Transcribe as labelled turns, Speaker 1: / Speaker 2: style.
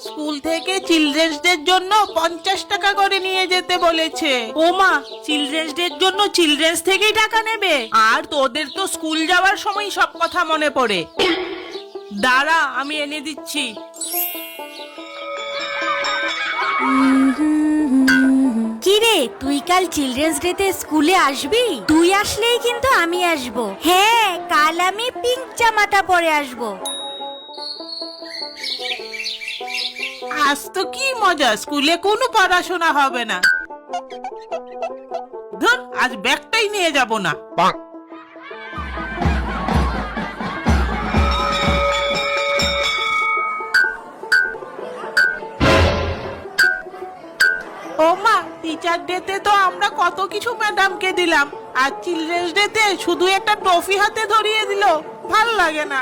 Speaker 1: School থেকে children's ডের জন্য 50 টাকা করে নিয়ে যেতে বলেছে। ও মা, চিলড্রেন্স ডের জন্য চিলড্রেন্স থেকেই টাকা নেবে? আর তোদের তো স্কুল যাওয়ার সময় সব কথা মনে পড়ে। দাঁড়া, আমি এনে দিচ্ছি।
Speaker 2: কিরে, তুই কাল চিলড্রেন্স ডে তে স্কুলে আসবি? তুই আসলেই কিন্তু আমি আসবো। হ্যাঁ, কাল আমি পিঙ্ক জামাটা পরে আসবো।
Speaker 1: আজ তো কি মজা, স্কুলে কোনো পড়াশোনা হবে না। ধুর, আজ ব্যাগটাই নিয়ে যাব না। ও মা, টিচার ডেতে তো আমরা কত কিছু ম্যাডামকে দিলাম, আর চিলড্রেন্স ডেতে শুধু একটা ট্রফি হাতে ধরিয়ে দিল। ভাল লাগে না।